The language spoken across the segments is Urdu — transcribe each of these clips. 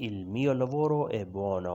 Il mio lavoro è buono.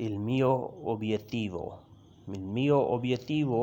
il mio obiettivo. Il mio obiettivo,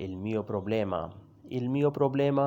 il mio problema. Il mio problema,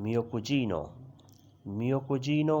mio cugino. Mio cugino,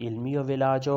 Il mio villaggio,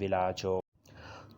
villaggio.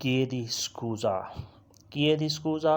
chiedi scusa. chiedi scusa,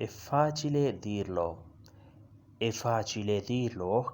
è facile dirlo. è facile dirlo,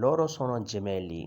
loro sono gemelli.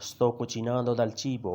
sto cucinando del cibo,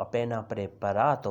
appena preparato,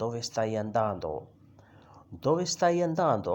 Dove stai andando? Dove stai andando?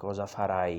Cosa farai?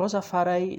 Cosa farai,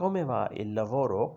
Come va il lavoro,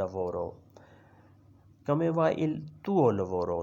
lavoro? Come va il tuo lavoro?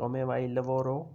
Come va il lavoro?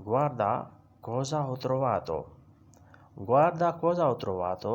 Guarda cosa ho trovato. Guarda cosa ho trovato.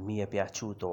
mi è piaciuto.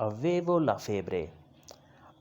avevo la febbre.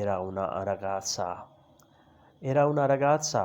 era una ragazza. era una ragazza,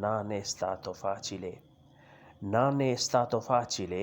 non è stato facile. non è stato facile,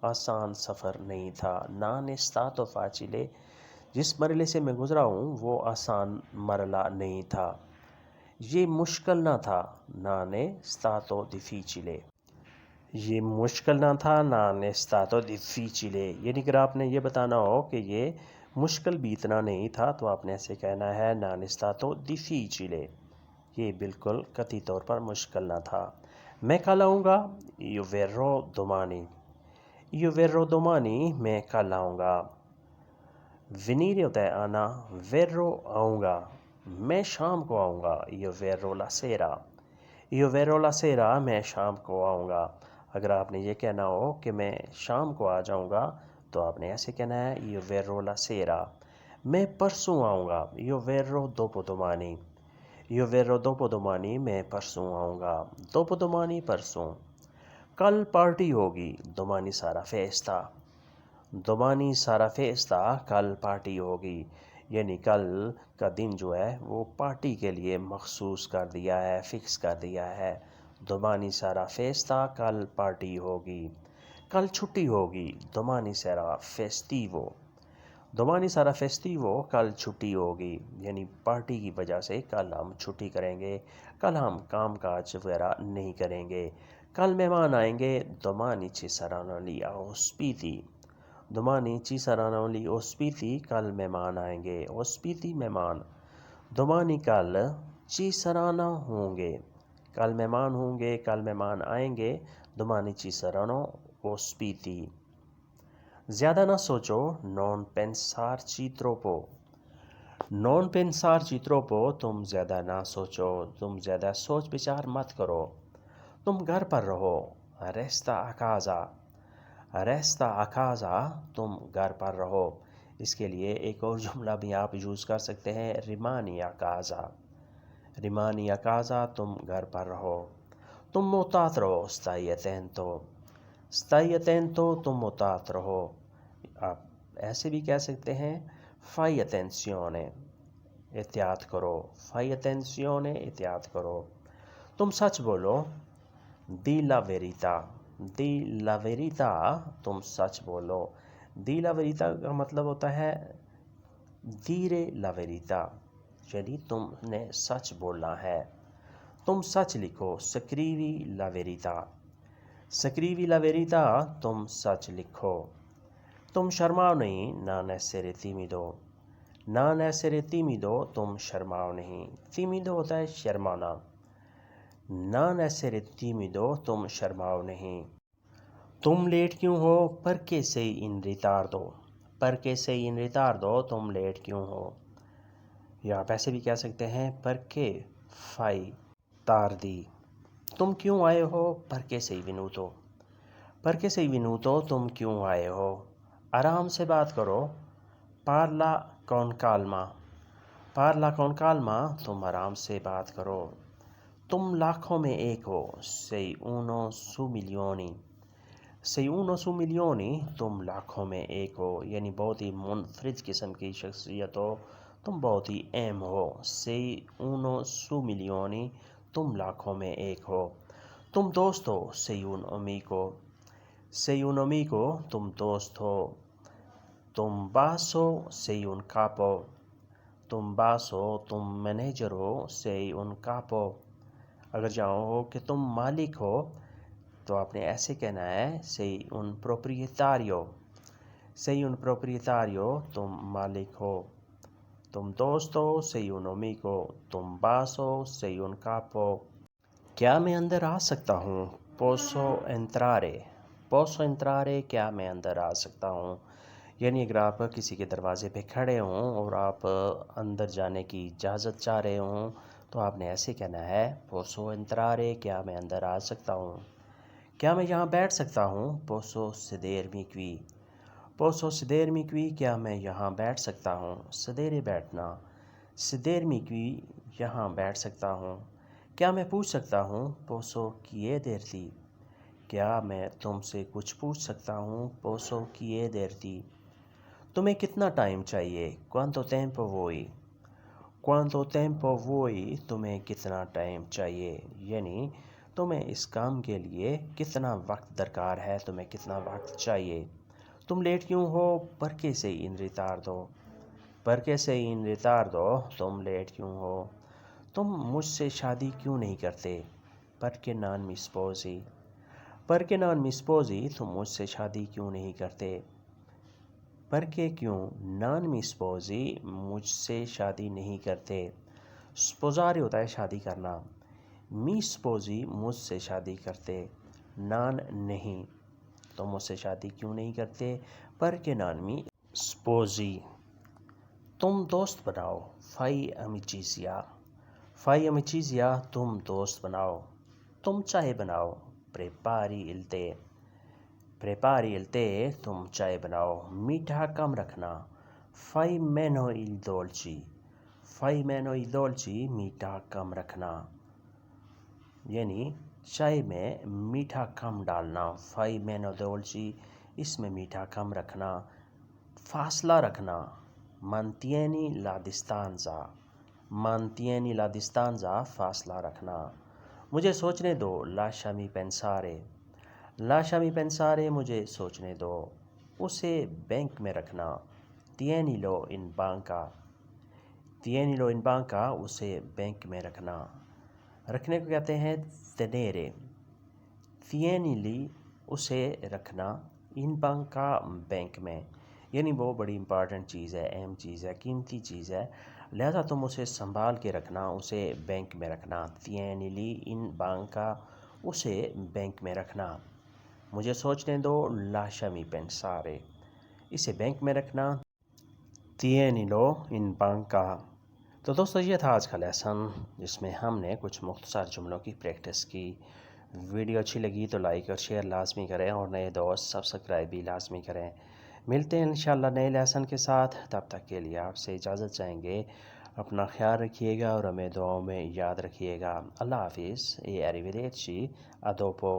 آسان سفر نہیں تھا. Non è stato facile. جس مرحلے سے میں گزرا ہوں وہ آسان مرحلہ نہیں تھا. یہ مشکل نہ تھا. Non è stato difficile. یہ مشکل نہ تھا. Non è stato difficile. یعنی اگر آپ نے یہ بتانا ہو کہ یہ مشکل بھی اتنا نہیں تھا تو آپ نے ایسے کہنا ہے Non è stato difficile. یہ بالکل قطعی طور پر مشکل نہ تھا. میں کل آؤں گا. Io verrò domani. Io verrò domani. میں کل آؤں گا. venire ہوتا ہے آنا. verrò آؤں گا. میں شام کو آؤں گا. Io verrò la sera. Io verrò la sera. میں شام کو آؤں گا. اگر آپ نے یہ کہنا ہو کہ میں شام کو آ جاؤں گا تو آپ نے ایسے کہنا ہے Io verrò la sera. میں پرسوں آؤں گا. Io verrò dopodomani. Io verrò dopodomani. میں پرسوں آؤں گا. dopodomani پرسوں. کل پارٹی ہوگی. domani sarà festa. domani sarà festa. کل پارٹی ہوگی. یعنی کل کا دن جو ہے وہ پارٹی کے لیے مخصوص کر دیا ہے، فکس کر دیا ہے. domani sarà festa. کل پارٹی ہوگی. کل چھٹی ہوگی. domani sarà festivo. domani sarà festivo. کل چھٹی ہوگی. یعنی پارٹی کی وجہ سے کل ہم چھٹی کریں گے. کل ہم کام کاج وغیرہ نہیں کریں گے. کل مہمان آئیں گے. domani ci saranno gli ospiti. domani ci saranno gli ospiti. کل مہمان آئیں گے. ospiti مہمان. domani کل ci saranno ہوں گے. کل مہمان ہوں گے. کل مہمان آئیں گے. domani ci saranno ospiti. زیادہ نہ سوچو. non pensarci troppo. non pensarci troppo. تم زیادہ نہ سوچو. تم زیادہ سوچ بچار مت کرو. تم گھر پر رہو. resta a casa. resta a casa. تم گھر پر رہو. اس کے لیے ایک اور جملہ بھی آپ یوز کر سکتے ہیں. rimani a casa. rimani a casa. تم گھر پر رہو. تم محتاط رہو. stai attento. stai attento. تم محتاط رہو. آپ ایسے بھی کہہ سکتے ہیں fai attenzione. احتیاط کرو. fai attenzione. احتیاط کرو. تم سچ بولو. di la verità. di la verità. تم سچ بولو. di la verità کا مطلب ہوتا ہے dire la verità. یعنی تم نے سچ بولنا ہے. تم سچ لکھو. scrivi la verità. scrivi la verità. تم سچ لکھو. تم شرماؤ نہیں. non essere timido. non essere timido. تم شرماؤ نہیں. timido ہوتا ہے شرمانا. non essere timido. تم شرماؤ نہیں. تم لیٹ کیوں ہو. perché sei in ritardo. perché sei in ritardo. تم لیٹ کیوں ہو. یا آپ ایسے بھی کہہ سکتے ہیں perché fai tardi. تم کیوں آئے ہو. perché sei venuto. perché sei venuto. تم کیوں آئے ہو. آرام سے بات کرو. parla con calma. parla con calma. تم آرام سے بات کرو. تم لاکھوں میں ایک ہو. sei uno su milioni. sei uno su milioni. تم لاکھوں میں ایک ہو. یعنی بہت ہی منفرد قسم کی شخصیت ہو. تم بہت ہی اہم ہو. sei uno su milioni. تم لاکھوں میں ایک ہو. تم دوست ہو. sei un amico. sei un amico. تم دوست ہو. تم باس ہو. sei un capo. تم باس ہو. تم مینیجر ہو. sei un capo. اگر جاؤ ہو کہ تم مالک ہو تو آپ نے ایسے کہنا ہے sei un proprietario. sei un proprietario. تم مالک ہو. تم دوست ہو. sei un amico. تم باس ہو. sei un capo. کیا میں اندر آ سکتا ہوں. posso entrare. posso entrare. کیا میں اندر آ سکتا ہوں. یعنی اگر آپ کسی کے دروازے پہ کھڑے ہوں اور آپ اندر جانے کی اجازت چاہ رہے ہوں تو آپ نے ایسے کہنا ہے posso entrare. کیا میں اندر آ سکتا ہوں. کیا میں یہاں بیٹھ سکتا ہوں. posso sedermi qui. posso sedermi qui. کیا میں یہاں بیٹھ سکتا ہوں. sedere بیٹھنا. sedermi qui. یہاں بیٹھ سکتا ہوں. کیا میں پوچھ سکتا ہوں. posso chiederti. کیا میں تم سے کچھ پوچھ سکتا ہوں. posso chiederti. تمہیں کتنا ٹائم چاہیے. quanto tempo vuoi. quanto tempo vuoi. تمہیں کتنا ٹائم چاہیے. یعنی تمہیں اس کام کے لیے کتنا وقت درکار ہے، تمہیں کتنا وقت چاہیے، تم لیٹ کیوں ہو، perché sei in ritardo، perché sei in ritardo، تم لیٹ کیوں ہو، تم مجھ سے شادی کیوں نہیں کرتے، perché non mi sposi، perché non mi sposi، تم مجھ سے شادی کیوں نہیں کرتے، perché کیوں، non mi sposi، مجھ سے شادی نہیں کرتے، sposare ہوتا ہے شادی کرنا، mi sposi مجھ سے شادی کرتے، non نہیں، تم مجھ سے شادی کیوں نہیں کرتے، perché non mi sposi، تم دوست بناؤ، fai amicizia، fai amicizia، تم دوست بناؤ، تم چائے بناؤ، prepari il tè، prepari il tè، تم چائے بناؤ، میٹھا کم رکھنا، fai meno il dolci، fai meno il dolci، میٹھا کم رکھنا، یعنی چائے میں میٹھا کم ڈالنا، fai meno dolci، اس میں میٹھا کم رکھنا، فاصلہ رکھنا، mantieni la distanza، mantieni la distanza، فاصلہ رکھنا، مجھے سوچنے دو، lasciami pensare، lasciami pensare، مجھے سوچنے دو، اسے بینک میں رکھنا، tienilo in banca، tienilo in banca، اسے بینک میں رکھنا، رکھنے کو کہتے ہیں tenere، tienili، اسے رکھنا، in banca، بینک میں، یعنی وہ بڑی امپارٹنٹ چیز ہے، اہم چیز ہے، قیمتی چیز ہے، لہذا تم اسے سنبھال کے رکھنا، اسے بینک میں رکھنا، tienili in banca، اسے بینک میں رکھنا، مجھے سوچنے دو، lasciami pensare، اسے بینک میں رکھنا، tienilo in banca۔ تو دوستو یہ تھا آج کا لیسن، جس میں ہم نے کچھ مختصر جملوں کی پریکٹس کی۔ ویڈیو اچھی لگی تو لائک اور شیئر لازمی کریں، اور نئے دوست سبسکرائب بھی لازمی کریں۔ ملتے ہیں انشاءاللہ نئے لیسن کے ساتھ، تب تک کے لیے آپ سے اجازت چاہیں گے۔ اپنا خیال رکھیے گا اور ہمیں دعاؤں میں یاد رکھیے گا۔ اللہ حافظ، e arrivederci، a dopo۔